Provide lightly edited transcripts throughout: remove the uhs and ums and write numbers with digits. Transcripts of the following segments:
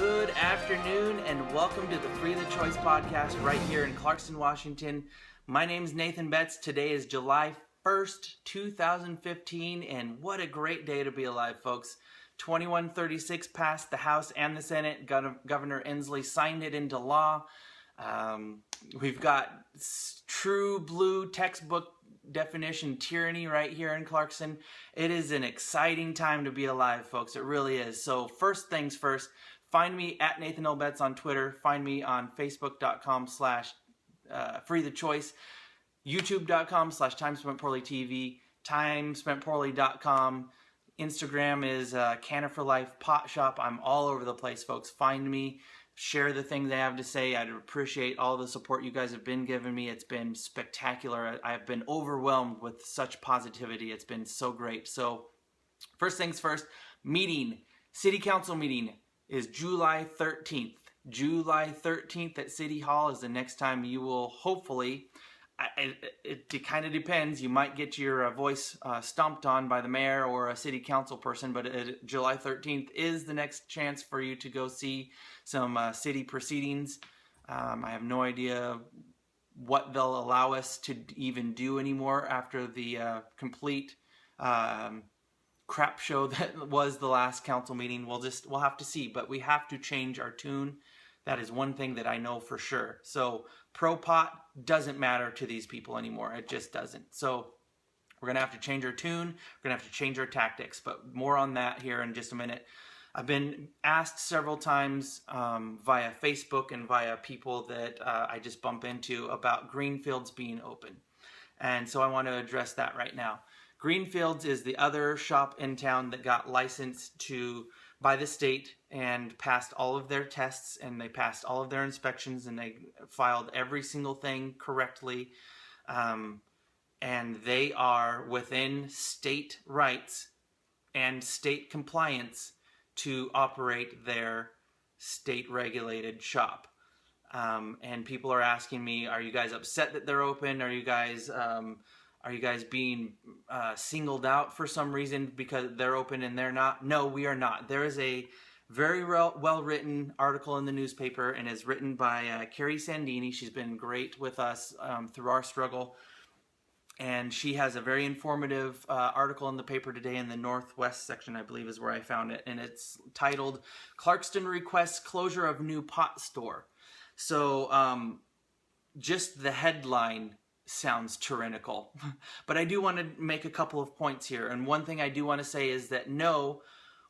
Good afternoon and welcome to the Free the Choice podcast right here in Clarkston, Washington. My name is Nathan Betts. Today is July 1st, 2015, and what a great day to be alive, folks. 2136 passed the House and the Senate. Governor Inslee signed it into law. We've got true blue textbook definition tyranny right here in Clarkston. It is an exciting time to be alive, folks. It really is. So first things first, find me at Nathan L. Betts on Twitter. Find me on Facebook.com/freethechoice, YouTube.com/timespentpoorlytv, timespentpoorly.com. Instagram is Canna for Life Pot Shop. I'm all over the place, folks. Find me. Share the things I have to say. I'd appreciate all the support you guys have been giving me. It's been spectacular. I've been overwhelmed with such positivity. It's been so great. So first things first, city council meeting is July 13th. July 13th at City Hall is the next time you will hopefully, it kind of depends. You might get your voice stomped on by the mayor or a city council person, but July 13th is the next chance for you to go see some city proceedings. I have no idea what they'll allow us to even do anymore after the complete crap show that was the last council meeting. We'll have to see, but we have to change our tune. That is one thing that I know for sure. So pro-pot doesn't matter to these people anymore. It just doesn't. So we're going to have to change our tune. We're going to have to change our tactics. But more on that here in just a minute. I've been asked several times via Facebook and via people that I just bump into about Greenfields being open. And so I want to address that right now. Greenfields is the other shop in town that got licensed by the state and passed all of their tests, and they passed all of their inspections, and they filed every single thing correctly. And they are within state rights and state compliance to operate their state-regulated shop. And people are asking me, are you guys upset that they're open? Are you guys being singled out for some reason because they're open and they're not? No, we are not. There is a very well-written article in the newspaper, and is written by Carrie Sandini. She's been great with us through our struggle. And she has a very informative article in the paper today in the Northwest section, I believe is where I found it. And it's titled, Clarkston Requests Closure of New Pot Store. So just the headline sounds tyrannical. But I do want to make a couple of points here. And one thing I do want to say is that no,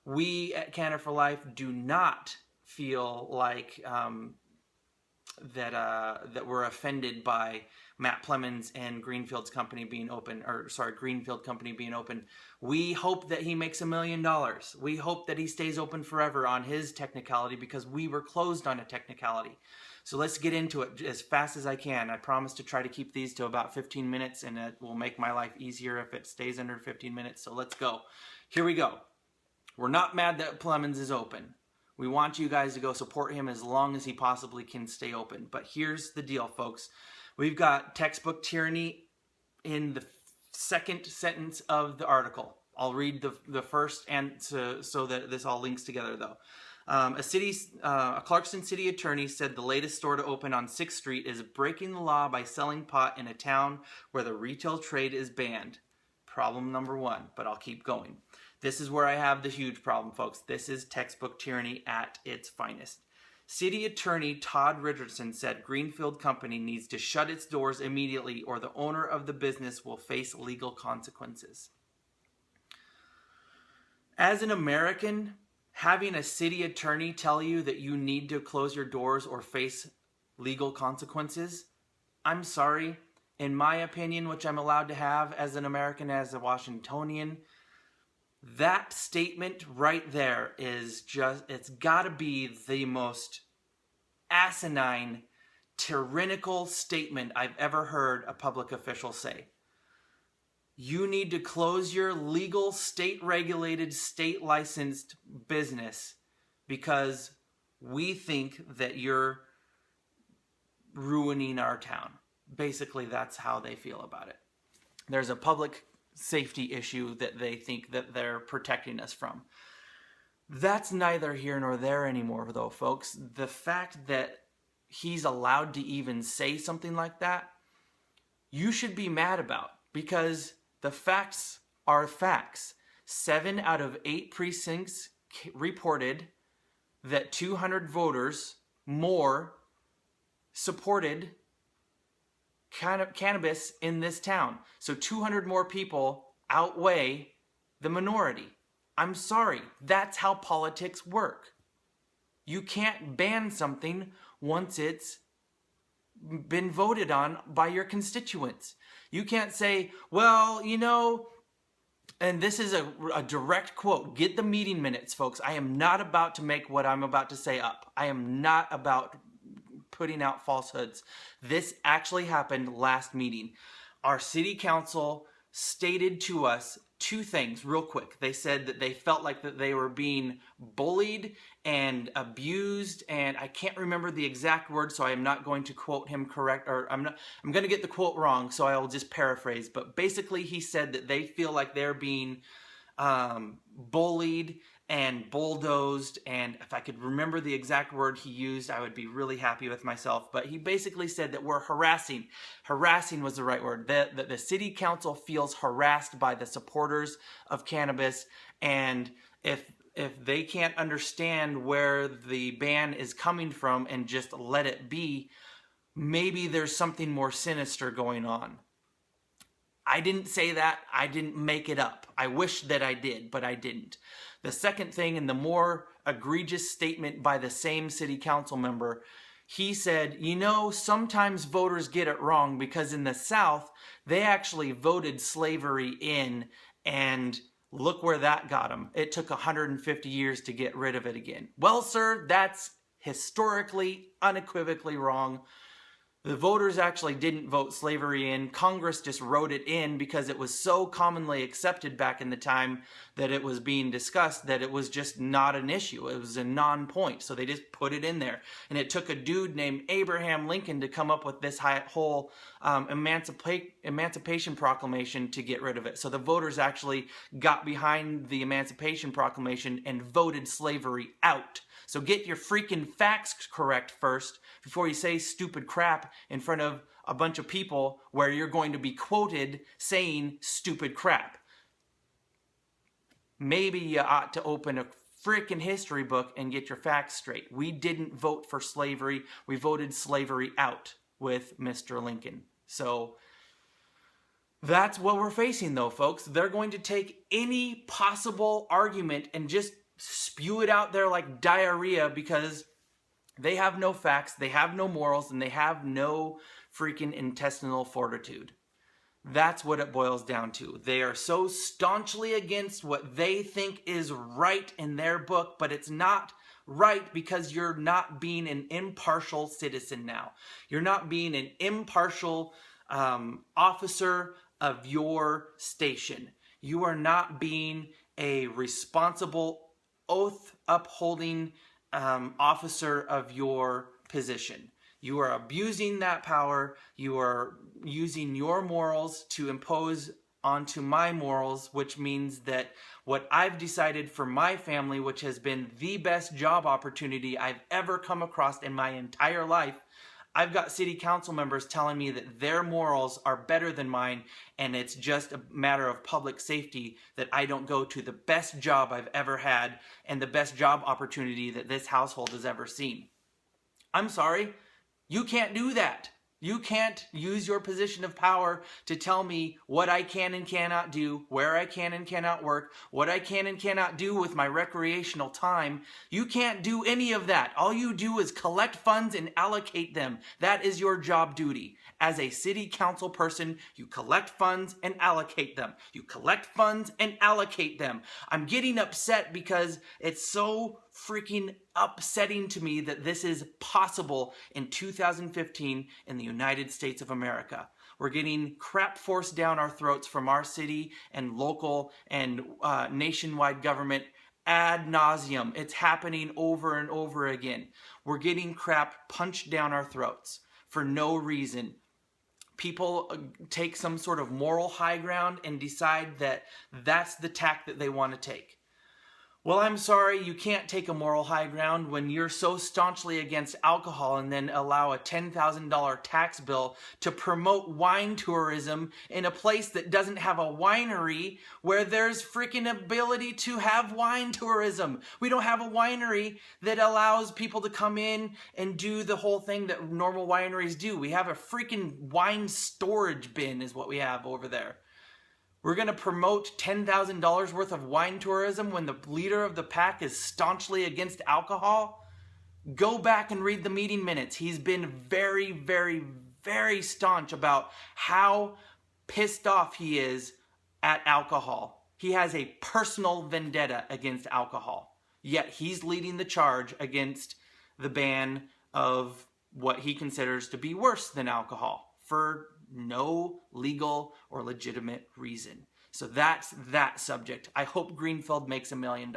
we at Canna for Life do not feel like that we're offended by Matt Plemons and Greenfield Company being open. We hope that he makes $1 million. We hope that he stays open forever on his technicality, because we were closed on a technicality. So let's get into it as fast as I can. I promise to try to keep these to about 15 minutes, and it will make my life easier if it stays under 15 minutes. So let's go. Here we go. We're not mad that Plemons is open. We want you guys to go support him as long as he possibly can stay open. But here's the deal, folks. We've got textbook tyranny in the second sentence of the article. I'll read the first, and so that this all links together, though. A Clarkston city attorney said the latest store to open on 6th Street is breaking the law by selling pot in a town where the retail trade is banned. Problem number one, but I'll keep going. This is where I have the huge problem, folks. This is textbook tyranny at its finest. City Attorney Todd Richardson said Greenfield Company needs to shut its doors immediately, or the owner of the business will face legal consequences. As an American, having a city attorney tell you that you need to close your doors or face legal consequences, I'm sorry, in my opinion, which I'm allowed to have as an American, as a Washingtonian, that statement right there is just, it's got to be the most asinine, tyrannical statement I've ever heard a public official say. You need to close your legal, state-regulated, state-licensed business because we think that you're ruining our town. Basically, that's how they feel about it. There's a public safety issue that they think that they're protecting us from. That's neither here nor there anymore, though, folks. The fact that he's allowed to even say something like that, you should be mad about, because the facts are facts. 7 out of 8 precincts reported that 200 voters more supported cannabis in this town. So 200 more people outweigh the minority. I'm sorry, that's how politics work. You can't ban something once it's been voted on by your constituents. You can't say, well, you know, and this is a direct quote. Get the meeting minutes, folks. I am not about to make what I'm about to say up. I am not about putting out falsehoods. This actually happened last meeting. Our city council stated to us 2 things real quick. They said that they felt like that they were being bullied and abused, and I can't remember the exact word, so I am not going to quote him correct, or I'm going to get the quote wrong, so I'll just paraphrase. But basically he said that they feel like they're being bullied and bulldozed, and if I could remember the exact word he used, I would be really happy with myself. But he basically said that we're harassing. Harassing was the right word. That the city council feels harassed by the supporters of cannabis, and if they can't understand where the ban is coming from and just let it be, maybe there's something more sinister going on. I didn't say that. I didn't make it up. I wish that I did, but I didn't. The second thing, and the more egregious statement by the same city council member, he said, you know, sometimes voters get it wrong, because in the South, they actually voted slavery in, and look where that got them. It took 150 years to get rid of it again. Well, sir, that's historically, unequivocally wrong. The voters actually didn't vote slavery in. Congress just wrote it in because it was so commonly accepted back in the time that it was being discussed that it was just not an issue. It was a non-point. So they just put it in there. And it took a dude named Abraham Lincoln to come up with this whole Emancipation Proclamation to get rid of it. So the voters actually got behind the Emancipation Proclamation and voted slavery out. So get your freaking facts correct first before you say stupid crap in front of a bunch of people where you're going to be quoted saying stupid crap. Maybe you ought to open a freaking history book and get your facts straight. We didn't vote for slavery. We voted slavery out with Mr. Lincoln. So that's what we're facing, though, folks. They're going to take any possible argument and just spew it out there like diarrhea, because they have no facts, they have no morals, and they have no freaking intestinal fortitude. That's what it boils down to. They are so staunchly against what they think is right in their book, but it's not right because you're not being an impartial citizen now. You're not being an impartial officer of your station. You are not being a responsible oath upholding officer of your position. You are abusing that power. You are using your morals to impose onto my morals, which means that what I've decided for my family, which has been the best job opportunity I've ever come across in my entire life, I've got city council members telling me that their morals are better than mine, and it's just a matter of public safety that I don't go to the best job I've ever had and the best job opportunity that this household has ever seen. I'm sorry, you can't do that. You can't use your position of power to tell me what I can and cannot do, where I can and cannot work, what I can and cannot do with my recreational time. You can't do any of that. All you do is collect funds and allocate them. That is your job duty. As a city council person, you collect funds and allocate them. You collect funds and allocate them. I'm getting upset because it's so freaking upsetting to me that this is possible in 2015 in the United States of America. We're getting crap forced down our throats from our city and local and nationwide government ad nauseum. It's happening over and over again. We're getting crap punched down our throats for no reason. People take some sort of moral high ground and decide that that's the tack that they want to take. Well, I'm sorry, you can't take a moral high ground when you're so staunchly against alcohol and then allow a $10,000 tax bill to promote wine tourism in a place that doesn't have a winery where there's freaking ability to have wine tourism. We don't have a winery that allows people to come in and do the whole thing that normal wineries do. We have a freaking wine storage bin is what we have over there. We're going to promote $10,000 worth of wine tourism when the leader of the pack is staunchly against alcohol? Go back and read the meeting minutes. He's been very, very, very staunch about how pissed off he is at alcohol. He has a personal vendetta against alcohol. Yet he's leading the charge against the ban of what he considers to be worse than alcohol for no legal or legitimate reason. So that's that subject. I hope Greenfield makes $1 million.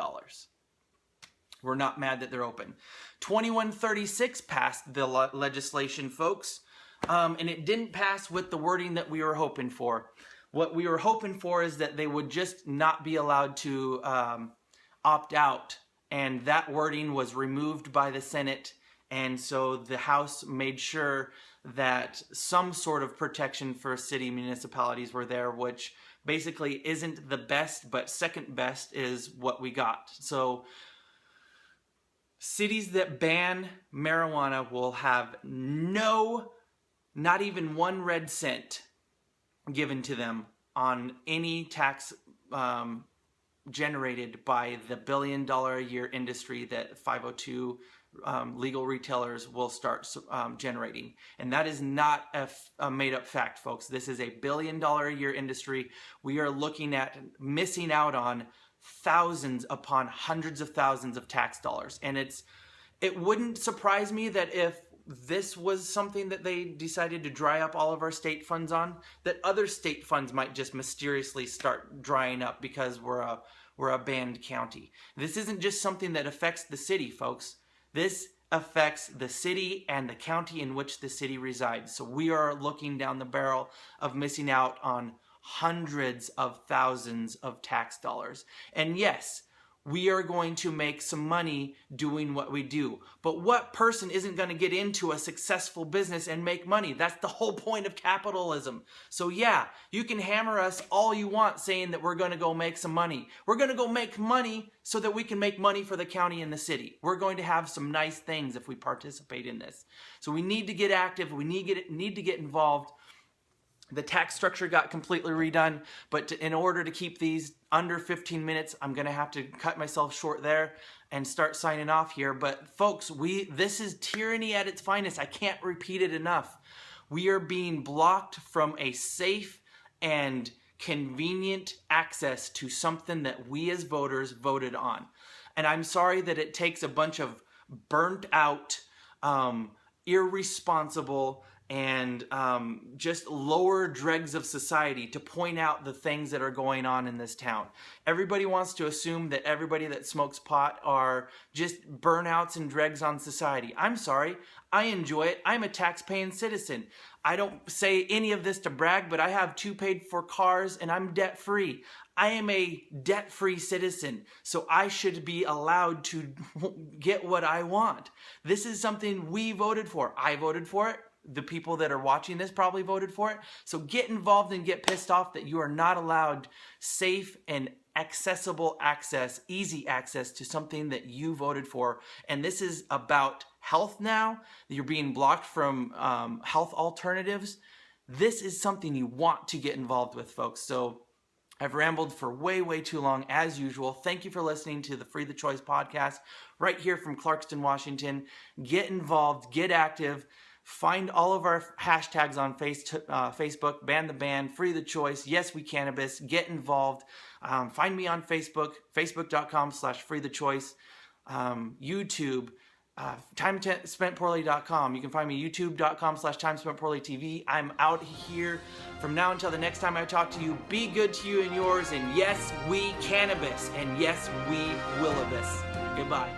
We're not mad that they're open. 2136 passed the legislation, folks, and it didn't pass with the wording that we were hoping for. What we were hoping for is that they would just not be allowed to opt out, and that wording was removed by the Senate, and so the House made sure that some sort of protection for city municipalities were there, which basically isn't the best, but second best is what we got. So cities that ban marijuana will have not even 1 red cent given to them on any tax generated by the $1 billion a year industry that 502 legal retailers will start generating. And that is not a made-up fact, folks. This is a $1 billion a year industry. We are looking at missing out on thousands upon hundreds of thousands of tax dollars. And it wouldn't surprise me that if this was something that they decided to dry up all of our state funds on, that other state funds might just mysteriously start drying up because we're a banned county. This isn't just something that affects the city, folks. This affects the city and the county in which the city resides. So we are looking down the barrel of missing out on hundreds of thousands of tax dollars. And yes, we are going to make some money doing what we do. But what person isn't going to get into a successful business and make money? That's the whole point of capitalism. So yeah, you can hammer us all you want saying that we're going to go make some money. We're going to go make money so that we can make money for the county and the city. We're going to have some nice things if we participate in this. So we need to get active. We need to get involved. The tax structure got completely redone, but in order to keep these under 15 minutes, I'm going to have to cut myself short there and start signing off here. But folks, this is tyranny at its finest. I can't repeat it enough. We are being blocked from a safe and convenient access to something that we as voters voted on. And I'm sorry that it takes a bunch of burnt out, irresponsible, and just lower dregs of society to point out the things that are going on in this town. Everybody wants to assume that everybody that smokes pot are just burnouts and dregs on society. I'm sorry. I enjoy it. I'm a tax-paying citizen. I don't say any of this to brag, but I have 2 paid-for cars and I'm debt-free. I am a debt-free citizen, so I should be allowed to get what I want. This is something we voted for. I voted for it. The people that are watching this probably voted for it. So get involved and get pissed off that you are not allowed safe and accessible access, easy access to something that you voted for. And this is about health now. You're being blocked from health alternatives. This is something you want to get involved with, folks. So I've rambled for way, way too long as usual. Thank you for listening to the Free the Choice podcast right here from Clarkston, Washington. Get involved, get active. Find all of our hashtags on Facebook, Ban the Ban, Free the Choice, Yes We Cannabis, get involved. Find me on Facebook, facebook.com/freethechoice, YouTube, timespentpoorly.com. You can find me youtube.com/timespentpoorlytv. I'm out here from now until the next time I talk to you. Be good to you and yours, and yes, we cannabis, and yes, we willibus. Goodbye.